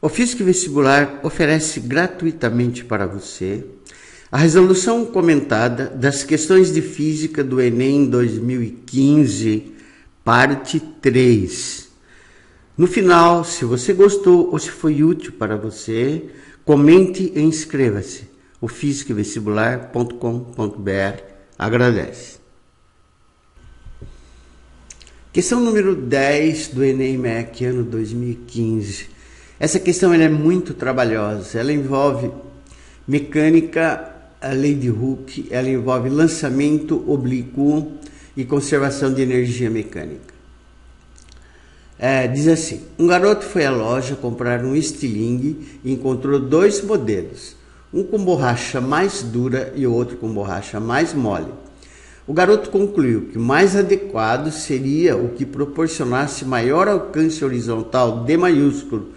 O Física Vestibular oferece gratuitamente para você a resolução comentada das questões de física do Enem 2015, parte 3. No final, se você gostou ou se foi útil para você, comente e inscreva-se. O fisicavestibular.com.br agradece. Questão número 10 do Enem MEC, ano 2015. Essa questão ela é muito trabalhosa, ela envolve mecânica, a lei de Hooke, ela envolve lançamento oblíquo e conservação de energia mecânica. Diz assim: um garoto foi à loja comprar um estilingue e encontrou dois modelos, um com borracha mais dura e o outro com borracha mais mole. O garoto concluiu que o mais adequado seria o que proporcionasse maior alcance horizontal D maiúsculo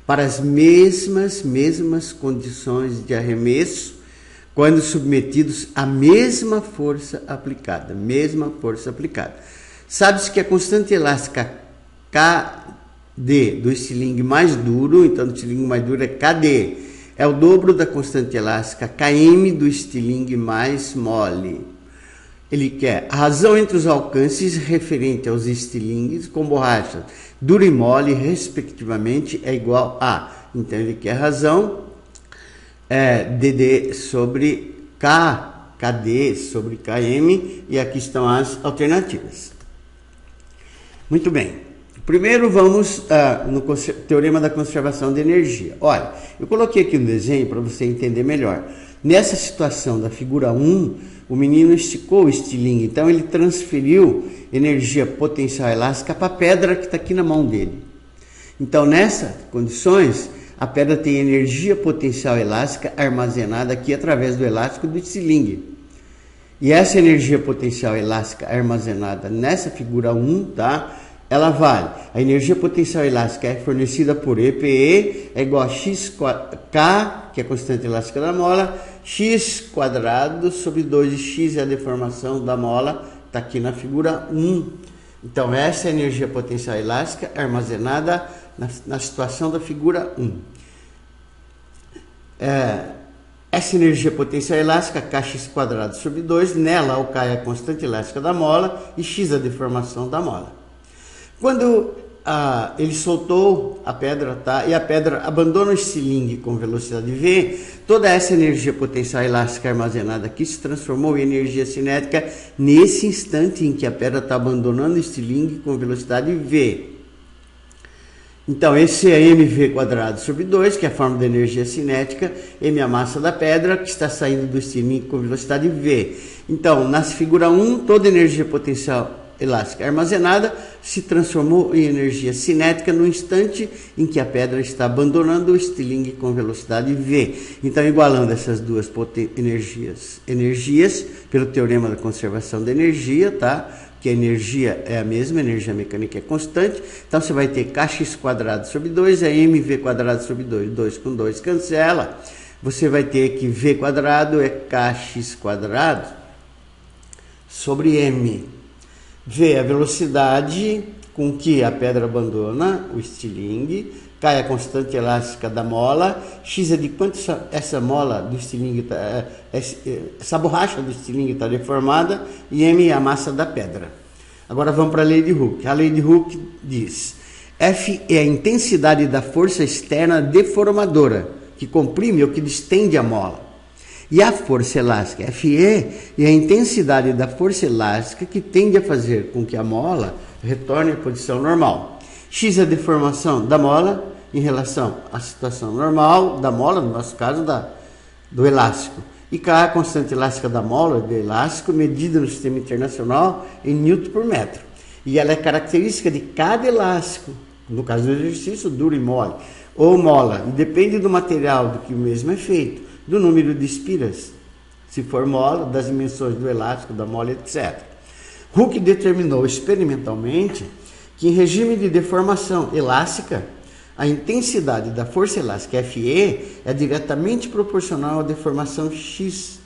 para as mesmas condições de arremesso quando submetidos à mesma força aplicada. Sabe-se que a constante elástica KD do estilingue mais duro, então do estilingue mais duro é KD, é o dobro da constante elástica KM do estilingue mais mole. Ele quer a razão entre os alcances referente aos estilingues com borracha dura e mole, respectivamente, é igual a. Então, ele quer a razão DD sobre K, KD sobre KM, e aqui estão as alternativas. Muito bem. Primeiro vamos no teorema da conservação de energia. Olha, eu coloquei aqui um desenho para você entender melhor. Nessa situação da figura 1, o menino esticou o estilingue, então ele transferiu energia potencial elástica para a pedra que está aqui na mão dele. Então, nessas condições, a pedra tem energia potencial elástica armazenada aqui através do elástico do estilingue. E essa energia potencial elástica armazenada nessa figura 1, tá? Ela vale. A energia potencial elástica é fornecida por EPE, é igual a K, que é a constante elástica da mola, x quadrado sobre 2x é a deformação da mola, está aqui na figura 1. Então, essa é a energia potencial elástica armazenada na situação da figura 1. Essa energia potencial elástica, kx quadrado sobre 2, nela o K é a constante elástica da mola e x é a deformação da mola. Quando ele soltou a pedra, tá? E a pedra abandona o estilingue com velocidade v, toda essa energia potencial elástica armazenada aqui se transformou em energia cinética nesse instante em que a pedra está abandonando o estilingue com velocidade v. Então, esse é mv quadrado sobre 2, que é a forma da energia cinética, m é a massa da pedra que está saindo do estilingue com velocidade v. Então, na figura 1, toda energia potencial elástica armazenada se transformou em energia cinética no instante em que a pedra está abandonando o estilingue com velocidade v. Então, igualando essas duas energias pelo teorema da conservação da energia, tá? Que a energia é a mesma, a energia mecânica é constante. Então, você vai ter kx quadrado sobre 2 é mv quadrado sobre 2. 2 com 2 cancela. Você vai ter que v quadrado é kx quadrado sobre m. V é a velocidade com que a pedra abandona o estilingue, K é a constante elástica da mola, X é de quanto essa mola do estilingue, essa borracha do estilingue está deformada, e M é a massa da pedra. Agora vamos para a lei de Hooke. A lei de Hooke diz: F é a intensidade da força externa deformadora, que comprime ou que distende a mola. E a força elástica, Fe, é a intensidade da força elástica que tende a fazer com que a mola retorne à posição normal. X é a deformação da mola em relação à situação normal da mola, no nosso caso, do elástico. E K é a constante elástica da mola, do elástico, medida no sistema internacional em Newton por metro. E ela é característica de cada elástico, no caso do exercício, duro e mole, ou mola, e depende do material do que o mesmo é feito, do número de espiras, se for mola, das dimensões do elástico, da mola, etc. Hooke determinou experimentalmente que em regime de deformação elástica, a intensidade da força elástica Fe é diretamente proporcional à deformação X,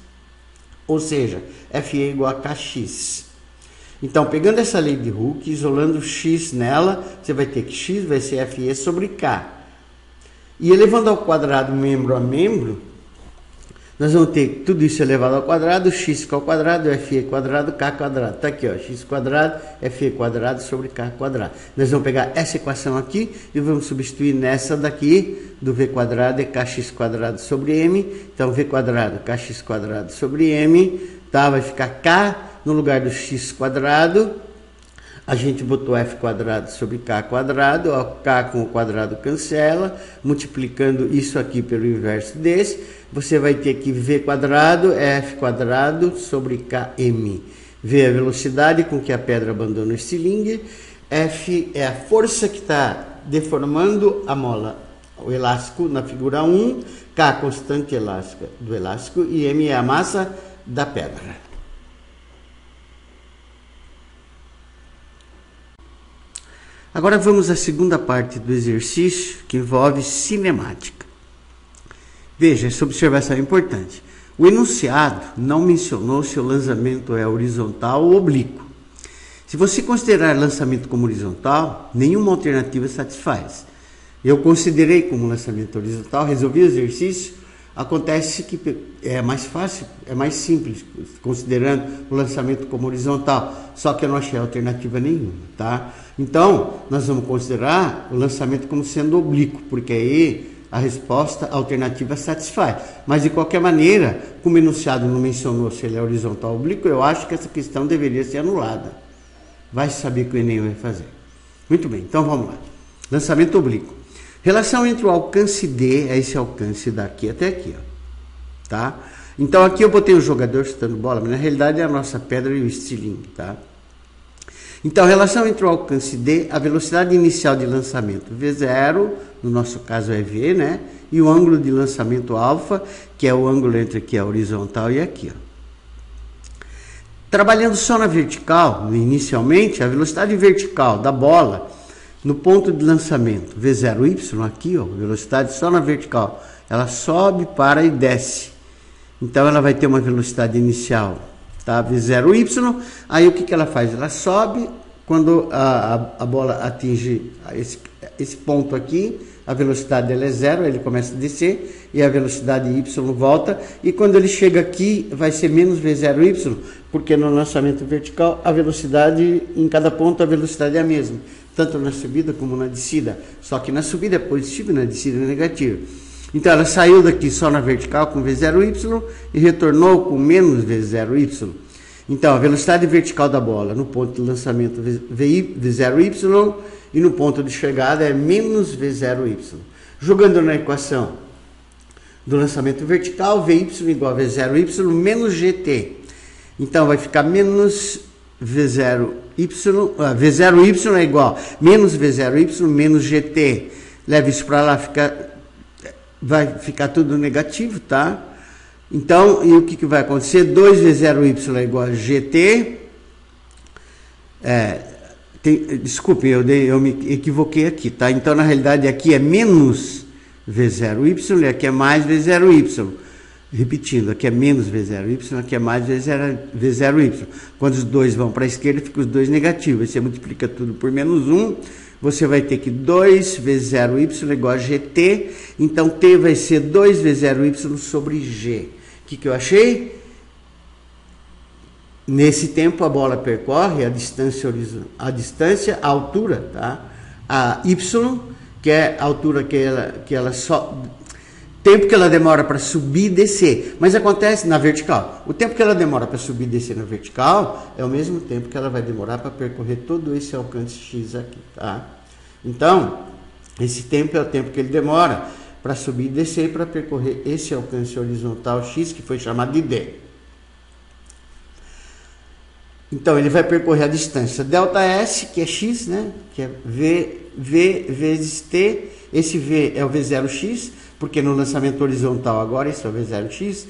ou seja, Fe é igual a Kx. Então, pegando essa lei de Hooke, isolando X nela, você vai ter que X vai ser Fe sobre K. E elevando ao quadrado membro a membro, nós vamos ter tudo isso elevado ao quadrado, x ao quadrado, fe quadrado, k quadrado. Está aqui, ó, x quadrado, fe quadrado sobre k quadrado. Nós vamos pegar essa equação aqui e vamos substituir nessa daqui, do v quadrado é kx quadrado sobre m. Então, v quadrado, kx quadrado sobre m, tá? Vai ficar k no lugar do x quadrado. A gente botou f quadrado sobre k quadrado, ó, k com o quadrado cancela, multiplicando isso aqui pelo inverso desse, você vai ter que v quadrado é f quadrado sobre km. V é a velocidade com que a pedra abandona o cilindro, F é a força que está deformando a mola, o elástico na figura 1, K a constante elástica do elástico e M é a massa da pedra. Agora vamos à segunda parte do exercício, que envolve cinemática. Veja, essa observação é importante. O enunciado não mencionou se o lançamento é horizontal ou oblíquo. Se você considerar lançamento como horizontal, nenhuma alternativa satisfaz. Eu considerei como lançamento horizontal, resolvi o exercício, acontece que é mais fácil, é mais simples, considerando o lançamento como horizontal, só que eu não achei alternativa nenhuma, tá? Então, nós vamos considerar o lançamento como sendo oblíquo, porque aí a resposta alternativa satisfaz. Mas, de qualquer maneira, como o enunciado não mencionou se ele é horizontal ou oblíquo, eu acho que essa questão deveria ser anulada. Vai saber que o Enem vai fazer. Muito bem, então vamos lá. Lançamento oblíquo. Relação entre o alcance D, é esse alcance daqui até aqui, ó, tá? Então aqui eu botei o jogador chutando bola, mas na realidade é a nossa pedra e o estilingue, tá? Então, relação entre o alcance D, a velocidade inicial de lançamento V0, no nosso caso é V, né? E o ângulo de lançamento alfa, que é o ângulo entre aqui a horizontal e aqui, ó. Trabalhando só na vertical, inicialmente, a velocidade vertical da bola no ponto de lançamento V0y, aqui, ó, velocidade só na vertical, ela sobe, para e desce. Então, ela vai ter uma velocidade inicial, tá? V0y, aí o que ela faz? Ela sobe, quando a bola atinge esse ponto aqui, a velocidade dela é 0, ele começa a descer, e a velocidade y volta, e quando ele chega aqui, vai ser menos V0y, porque no lançamento vertical, a velocidade, em cada ponto, a velocidade é a mesma, tanto na subida como na descida, só que na subida é positivo e na descida é negativo. Então, ela saiu daqui só na vertical com V0y e retornou com menos V0y. Então, a velocidade vertical da bola no ponto de lançamento V0y e no ponto de chegada é menos V0y. Jogando na equação do lançamento vertical, Vy igual a V0y menos GT. Então, vai ficar menos V0y é igual a menos V0y menos GT. Leva isso para lá, vai ficar tudo negativo, tá? Então, e o que vai acontecer? 2V0y é igual a GT. Desculpe, eu me equivoquei aqui, tá? Então, na realidade, aqui é menos V0y e aqui é mais V0y. Repetindo, aqui é menos V0y, aqui é mais V0y. Quando os dois vão para a esquerda, ficam os dois negativos. Você multiplica tudo por menos 1, você vai ter que 2V0y igual a GT. Então, T vai ser 2V0y sobre G. O que eu achei? Nesse tempo, a bola percorre a distância, a altura, tá? A Y, que é a altura que ela só... Tempo que ela demora para subir e descer, mas acontece na vertical. O tempo que ela demora para subir e descer na vertical é o mesmo tempo que ela vai demorar para percorrer todo esse alcance X aqui, tá? Então, esse tempo é o tempo que ele demora para subir e descer para percorrer esse alcance horizontal X, que foi chamado de D. Então, ele vai percorrer a distância ΔS, que é X, né? Que é V vezes T. Esse V é o V0x, porque no lançamento horizontal agora, esse é o V0x,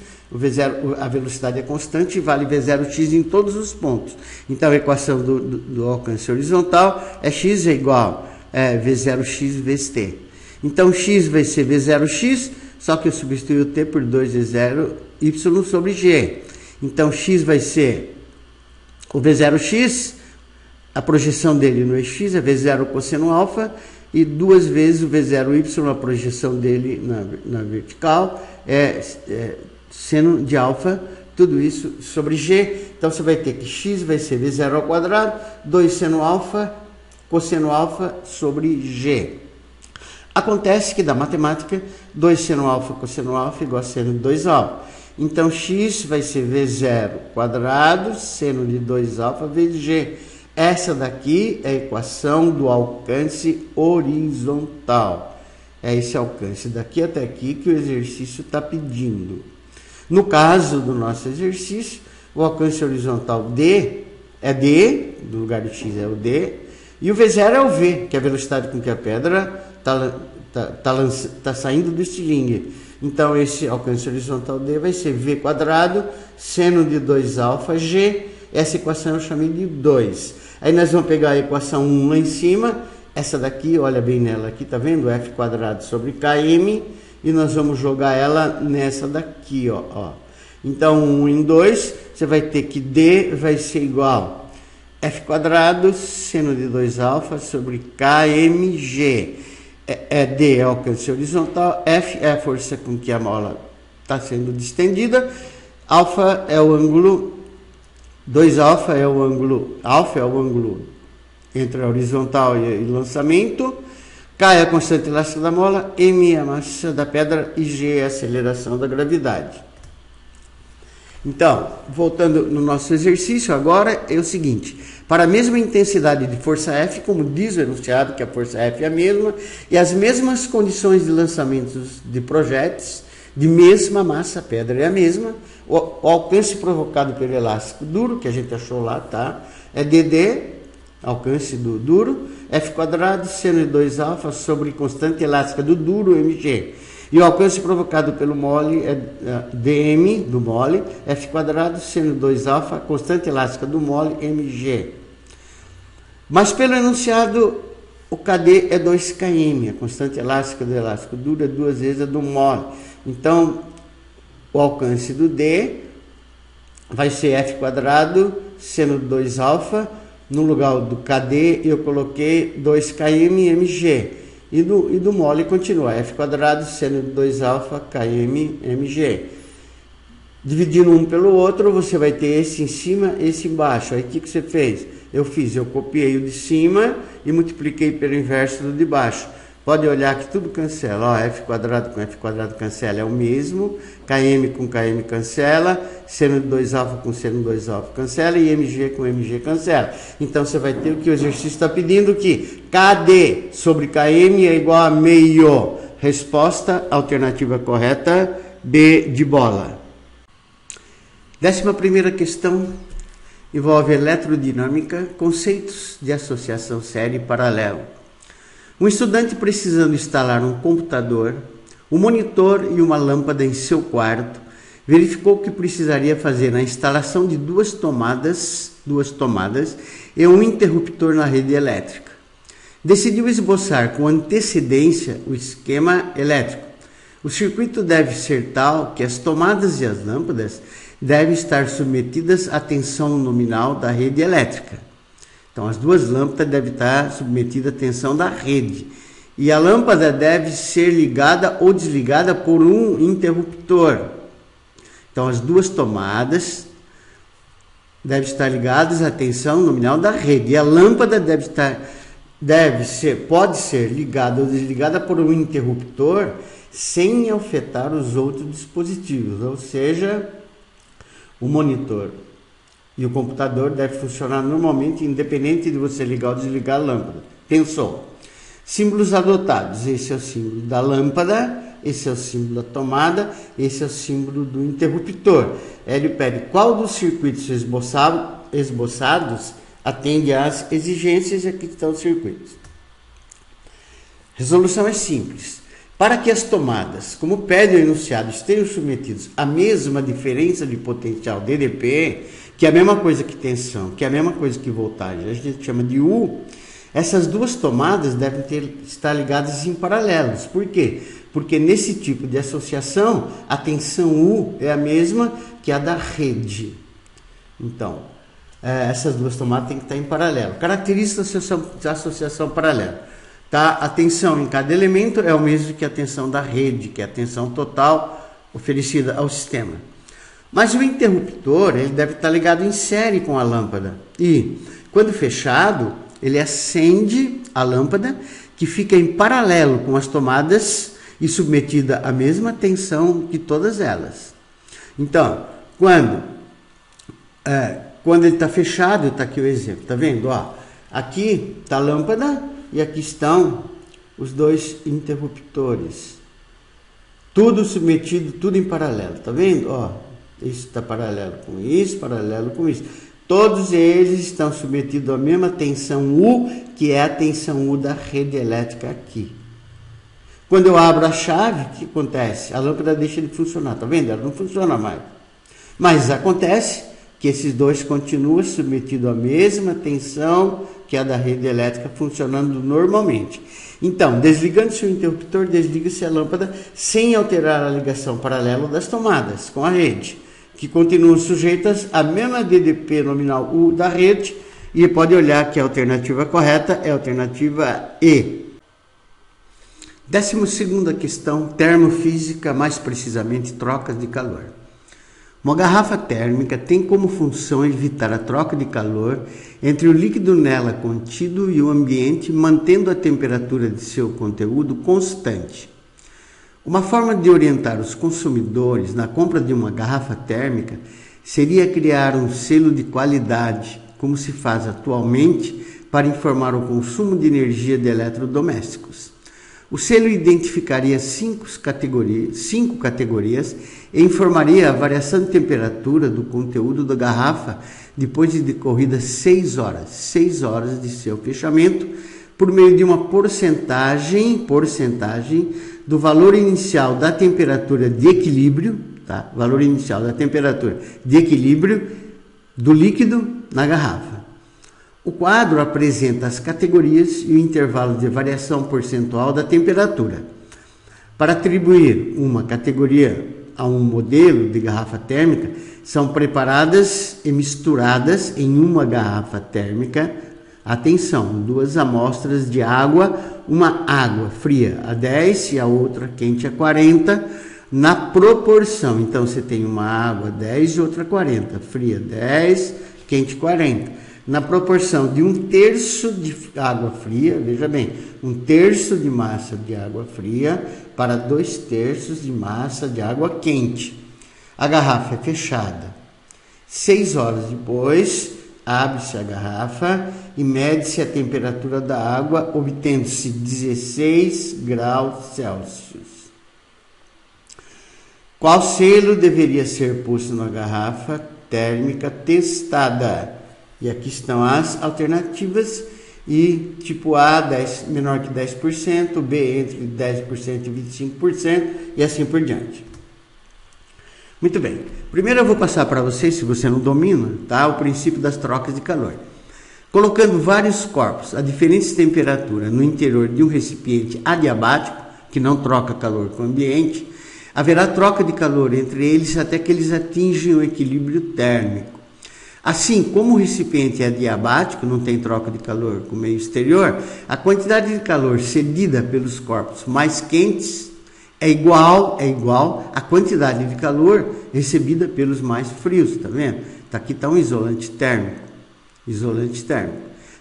a velocidade é constante e vale V0x em todos os pontos. Então, a equação do alcance horizontal é x é igual a V0x vezes t. Então, x vai ser V0x, só que eu substituo o t por 2V0y sobre g. Então, x vai ser o V0x, a projeção dele no eixo x é V0 cosseno alfa, e 2 vezes o V0Y, a projeção dele na vertical, seno de alfa, tudo isso sobre G. Então você vai ter que x vai ser V0 ao quadrado, 2 seno alfa, cosseno alfa sobre G. Acontece que da matemática, 2 seno alfa cosseno alfa igual a seno de 2 alfa. Então x vai ser V0 quadrado, seno de 2 alfa vezes G. Essa daqui é a equação do alcance horizontal. É esse alcance daqui até aqui que o exercício está pedindo. No caso do nosso exercício, o alcance horizontal D é D, no lugar de x é o D, e o V0 é o V, que é a velocidade com que a pedra está saindo do estilingue. Então, esse alcance horizontal D vai ser V quadrado, seno de 2 alfa G. Essa equação eu chamei de 2. Aí nós vamos pegar a equação 1 lá em cima, essa daqui, olha bem nela aqui, tá vendo? F quadrado sobre km, e nós vamos jogar ela nessa daqui, ó. Então, 1 em 2, você vai ter que D vai ser igual a F quadrado, seno de 2 alfa sobre kmg. D é alcance horizontal, F é a força com que a mola está sendo distendida, alfa é o ângulo, 2 alfa é o ângulo entre a horizontal e lançamento, K é a constante elástica da mola, M é a massa da pedra e G é a aceleração da gravidade. Então, voltando no nosso exercício, agora é o seguinte: para a mesma intensidade de força F, como diz o enunciado, que a força F é a mesma, e as mesmas condições de lançamentos de projéteis, de mesma massa, a pedra é a mesma, o alcance provocado pelo elástico duro, que a gente achou lá, tá? É dd, alcance do duro, F quadrado, seno de 2 alfa sobre constante elástica do duro, mg. E o alcance provocado pelo mole é dm do mole, F quadrado, seno de 2 alfa, constante elástica do mole, mg. Mas pelo enunciado, o KD é 2 km, a constante elástica do elástico duro é 2 vezes a do mole. Então, o alcance do D vai ser F quadrado, seno de 2 alfa, no lugar do KD eu coloquei 2 km mg. E do mole continua, F quadrado, seno de 2 alfa, km mg. Dividindo um pelo outro, você vai ter esse em cima, esse embaixo. Aí o que você fez? Eu copiei o de cima e multipliquei pelo inverso do de baixo. Pode olhar que tudo cancela. Ó, F quadrado com F quadrado cancela, é o mesmo. Km com km cancela. Seno de 2 alfa com seno de 2 alfa cancela. E mg com mg cancela. Então você vai ter o que o exercício está pedindo, que KD sobre km é igual a meio. Resposta, alternativa correta, B de bola. 11ª questão envolve eletrodinâmica, conceitos de associação série e paralelo. Um estudante precisando instalar um computador, um monitor e uma lâmpada em seu quarto, verificou que precisaria fazer a instalação de duas tomadas e um interruptor na rede elétrica. Decidiu esboçar com antecedência o esquema elétrico. O circuito deve ser tal que as tomadas e as lâmpadas devem estar submetidas à tensão nominal da rede elétrica. Então, as duas lâmpadas devem estar submetidas à tensão da rede. E a lâmpada deve ser ligada ou desligada por um interruptor. Então, as duas tomadas devem estar ligadas à tensão nominal da rede. E a lâmpada pode ser ligada ou desligada por um interruptor sem afetar os outros dispositivos. Ou seja, o monitor e o computador deve funcionar normalmente, independente de você ligar ou desligar a lâmpada. Pensou? Símbolos adotados. Esse é o símbolo da lâmpada, esse é o símbolo da tomada, esse é o símbolo do interruptor. Ele pede qual dos circuitos esboçados atende às exigências, e aqui estão os circuitos. Resolução é simples. Para que as tomadas, como pede o enunciado, estejam submetidos à mesma diferença de potencial DDP, que é a mesma coisa que tensão, que é a mesma coisa que voltagem, a gente chama de U, essas duas tomadas devem estar ligadas em paralelos. Por quê? Porque nesse tipo de associação, a tensão U é a mesma que a da rede. Então, essas duas tomadas têm que estar em paralelo. Características da associação paralela. tá? A tensão em cada elemento é o mesmo que a tensão da rede, que é a tensão total oferecida ao sistema. Mas o interruptor, ele deve estar ligado em série com a lâmpada. E, quando fechado, ele acende a lâmpada, que fica em paralelo com as tomadas e submetida à mesma tensão que todas elas. Então, quando ele está fechado, está aqui o exemplo, tá vendo? Ó, aqui está a lâmpada e aqui estão os dois interruptores. Tudo submetido, tudo em paralelo, tá vendo? Ó, isso está paralelo com isso, paralelo com isso. Todos eles estão submetidos à mesma tensão U, que é a tensão U da rede elétrica aqui. Quando eu abro a chave, o que acontece? A lâmpada deixa de funcionar, tá vendo? Ela não funciona mais. Mas acontece que esses dois continuam submetidos à mesma tensão que a da rede elétrica, funcionando normalmente. Então, desligando-se o interruptor, desliga-se a lâmpada sem alterar a ligação paralela das tomadas com a rede, que continuam sujeitas à mesma DDP nominal U da rede, e pode olhar que a alternativa correta é a alternativa E. 12ª questão, termofísica, mais precisamente trocas de calor. Uma garrafa térmica tem como função evitar a troca de calor entre o líquido nela contido e o ambiente, mantendo a temperatura de seu conteúdo constante. Uma forma de orientar os consumidores na compra de uma garrafa térmica seria criar um selo de qualidade, como se faz atualmente, para informar o consumo de energia de eletrodomésticos. O selo identificaria cinco categorias e informaria a variação de temperatura do conteúdo da garrafa depois de decorridas 6 horas de seu fechamento, por meio de uma porcentagem do valor inicial da temperatura de equilíbrio, tá? Valor inicial da temperatura de equilíbrio do líquido na garrafa. O quadro apresenta as categorias e o intervalo de variação percentual da temperatura. Para atribuir uma categoria a um modelo de garrafa térmica, são preparadas e misturadas em uma garrafa térmica, atenção, 2 amostras de água, uma água fria a 10 e a outra quente a 40, na proporção. Então, você tem uma água 10 e outra 40, fria 10, quente 40. Na proporção de 1/3 de água fria, veja bem, 1/3 de massa de água fria para 2/3 de massa de água quente. A garrafa é fechada. 6 horas depois, abre-se a garrafa e mede-se a temperatura da água, obtendo-se 16 graus Celsius. Qual selo deveria ser posto na garrafa térmica testada? E aqui estão as alternativas, e tipo A, 10, menor que 10%, B entre 10% e 25%, e assim por diante. Muito bem, primeiro eu vou passar para vocês, se você não domina, tá, o princípio das trocas de calor. Colocando vários corpos a diferentes temperaturas no interior de um recipiente adiabático, que não troca calor com o ambiente, haverá troca de calor entre eles até que eles atingem o equilíbrio térmico. Assim, como o recipiente é adiabático, não tem troca de calor com o meio exterior, a quantidade de calor cedida pelos corpos mais quentes é igual à quantidade de calor recebida pelos mais frios, tá vendo? Aqui está um isolante térmico.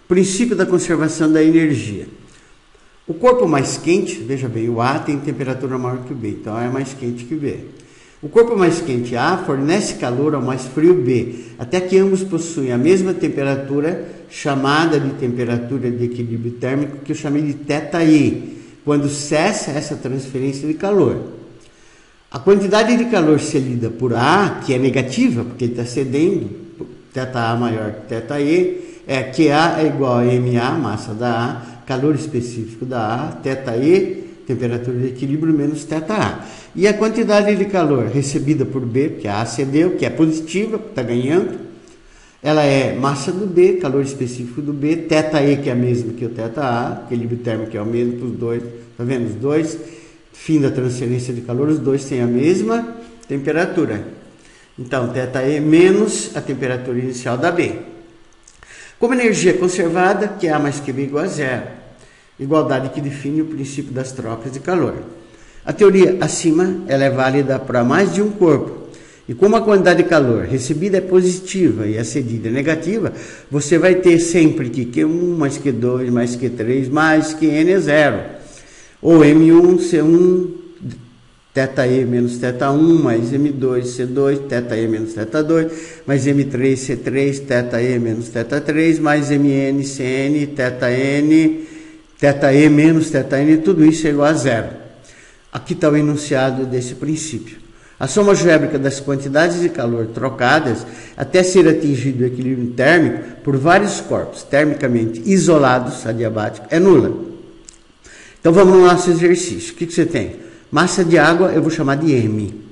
Princípio da conservação da energia. O corpo mais quente, veja bem, o A tem temperatura maior que o B, então é mais quente que o B. O corpo mais quente A fornece calor ao mais frio B, até que ambos possuem a mesma temperatura, chamada de temperatura de equilíbrio térmico, que eu chamei de θE, quando cessa essa transferência de calor. A quantidade de calor cedida por A, que é negativa, porque ele está cedendo, θA maior que θE, é que A é igual a MA, massa da A, calor específico da A, θE, temperatura de equilíbrio, menos θA. E a quantidade de calor recebida por B, que a A cedeu, que é positiva, está ganhando, ela é massa do B, calor específico do B, θE, que é a mesma que o θA, equilíbrio térmico que é o mesmo para os dois, está vendo? Os dois, fim da transferência de calor, os dois têm a mesma temperatura. Então, θE menos a temperatura inicial da B. Como energia conservada, que A mais que B igual a zero. igualdade que define o princípio das trocas de calor. A teoria acima ela é válida para mais de um corpo. E como a quantidade de calor recebida é positiva e a cedida é negativa, você vai ter sempre que Q1 mais Q2 mais Q3 mais Qn é zero. Ou M1, C1, θE menos θ1, mais M2, C2, θE menos θ2, mais M3, C3, θE menos θ3, mais MN, CN, θN, θE menos θN, tudo isso é igual a zero. Aqui está o enunciado desse princípio. A soma algébrica das quantidades de calor trocadas até ser atingido o equilíbrio térmico por vários corpos termicamente isolados, adiabático, é nula. Então vamos no nosso exercício. O que você tem? Massa de água eu vou chamar de M.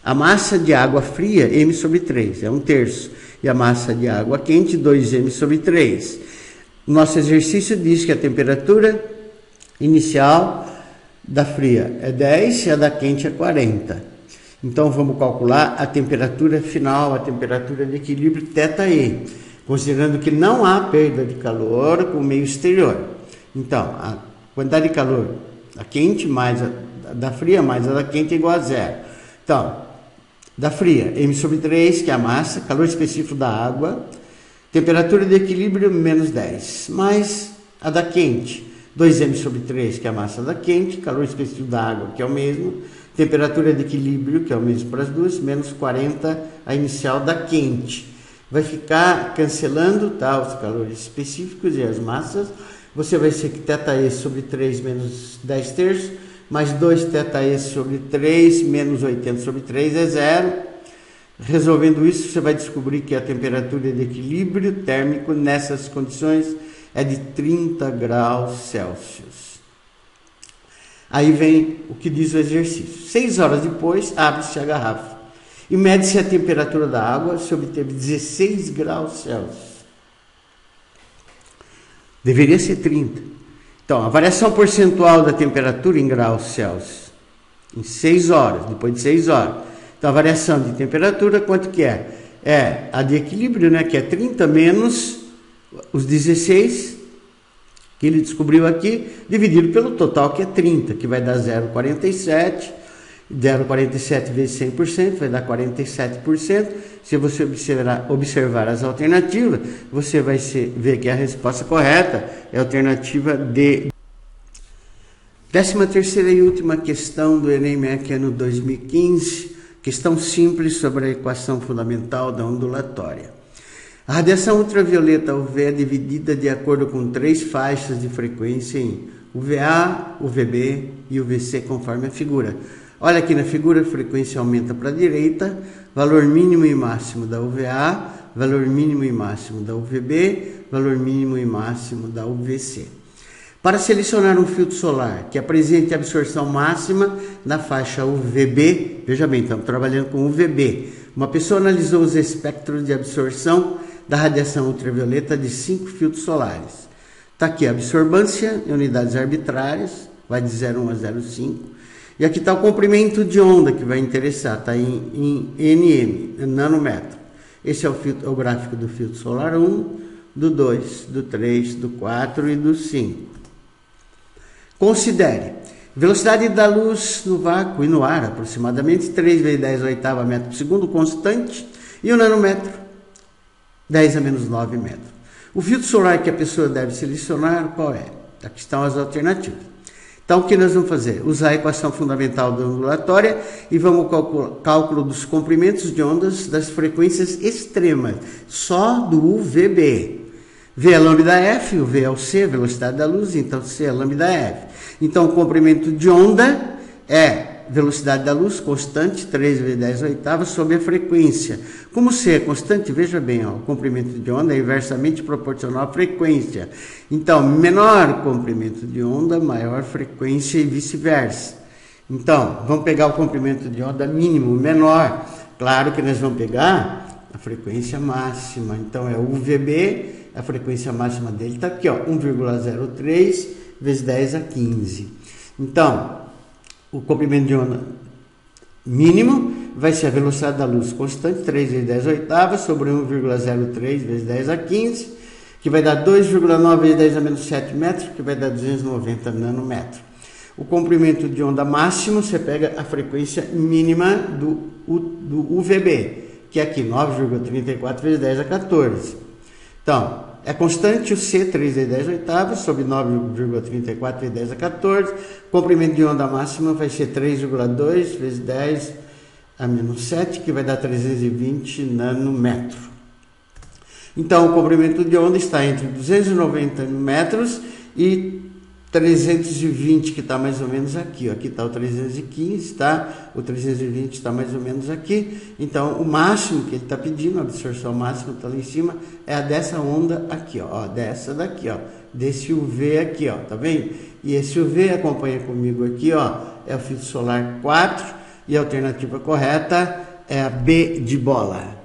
A massa de água fria, M sobre 3, é 1/3. E a massa de água quente, 2M sobre 3. O nosso exercício diz que a temperatura inicial da fria é 10 e a da quente é 40. Então, vamos calcular a temperatura final, a temperatura de equilíbrio θE, considerando que não há perda de calor com o meio exterior. Então, a quantidade de calor da quente mais a da fria mais a da quente é igual a zero. Então, da fria, M sobre 3, que é a massa, calor específico da água, temperatura de equilíbrio menos 10, mais a da quente, 2M sobre 3, que é a massa da quente, calor específico da água, que é o mesmo, temperatura de equilíbrio, que é o mesmo para as duas, menos 40, a inicial da quente. Vai ficar cancelando, tá, os calores específicos e as massas. Você vai ser que θE sobre 3 menos 10/3, mais 2 θE sobre 3 menos 80 sobre 3 é zero. Resolvendo isso, você vai descobrir que a temperatura de equilíbrio térmico nessas condições é de 30 graus Celsius. Aí vem o que diz o exercício. 6 horas depois, abre-se a garrafa e mede-se a temperatura da água, se obteve 16 graus Celsius. Deveria ser 30. Então, a variação percentual da temperatura em graus Celsius, em 6 horas, depois de 6 horas. Então, a variação de temperatura, quanto que é? É a de equilíbrio, né, que é 30 menos os 16 que ele descobriu aqui, dividido pelo total, que é 30, que vai dar 0,47. 0,47 vezes 100% vai dar 47%. Se você observar as alternativas, você vai ver que a resposta correta é a alternativa D. 13ª e última questão do Enem-MEC ano 2015, questão simples sobre a equação fundamental da ondulatória. A radiação ultravioleta UV é dividida de acordo com 3 faixas de frequência em UVA, UVB e UVC, conforme a figura. Olha aqui na figura, a frequência aumenta para a direita, valor mínimo e máximo da UVA, valor mínimo e máximo da UVB, valor mínimo e máximo da UVC. Para selecionar um filtro solar que apresente absorção máxima na faixa UVB, veja bem, estamos trabalhando com UVB, uma pessoa analisou os espectros de absorção da radiação ultravioleta de 5 filtros solares. Está aqui a absorbância em unidades arbitrárias, vai de 0,1 a 0,5. E aqui está o comprimento de onda que vai interessar, está em nm, nanômetro. Esse é o gráfico do filtro solar 1, do 2, do 3, do 4 e do 5. Considere velocidade da luz no vácuo e no ar, aproximadamente 3 vezes 10 oitava metro por segundo, constante, e o nanômetro, 10 a menos 9 metros. O filtro solar que a pessoa deve selecionar, qual é? Aqui estão as alternativas. Então, o que nós vamos fazer? Usar a equação fundamental da ondulatória e vamos cálculo dos comprimentos de ondas das frequências extremas, só do UVB. V é lambda F, o V é o C, velocidade da luz, então C é lambda F. Então, o comprimento de onda é velocidade da luz constante, 3 vezes 10 oitavas, sobre a frequência. Como C é constante, veja bem, ó, o comprimento de onda é inversamente proporcional à frequência. Então, menor comprimento de onda, maior frequência e vice-versa. Então, vamos pegar o comprimento de onda mínimo, menor. Claro que nós vamos pegar a frequência máxima. Então, é o UVB, a frequência máxima dele está aqui, ó, 1,03 vezes 10 a 15. Então, o comprimento de onda mínimo vai ser a velocidade da luz constante, 3 vezes 10 oitavas, sobre 1,03 vezes 10 a 15, que vai dar 2,9 vezes 10 a menos 7 metros, que vai dar 290 nanômetros. O comprimento de onda máximo, você pega a frequência mínima do UVB, que é aqui 9,34 vezes 10 a 14. Então, é constante o C, 3 vezes 10 oitavos, sobre 9,34 vezes 10 a 14. Comprimento de onda máxima vai ser 3,2 vezes 10 a menos 7, que vai dar 320 nanômetros. Então, o comprimento de onda está entre 290 metros e 320, que está mais ou menos aqui. Ó. Aqui está o 315, tá? O 320 está mais ou menos aqui. Então, o máximo que ele está pedindo, a absorção máxima está lá em cima, é a dessa onda aqui, ó. Dessa daqui, ó. Desse UV aqui, ó. Tá vendo? E esse UV, acompanha comigo aqui, ó. É o filtro solar 4 e a alternativa correta é a B de bola.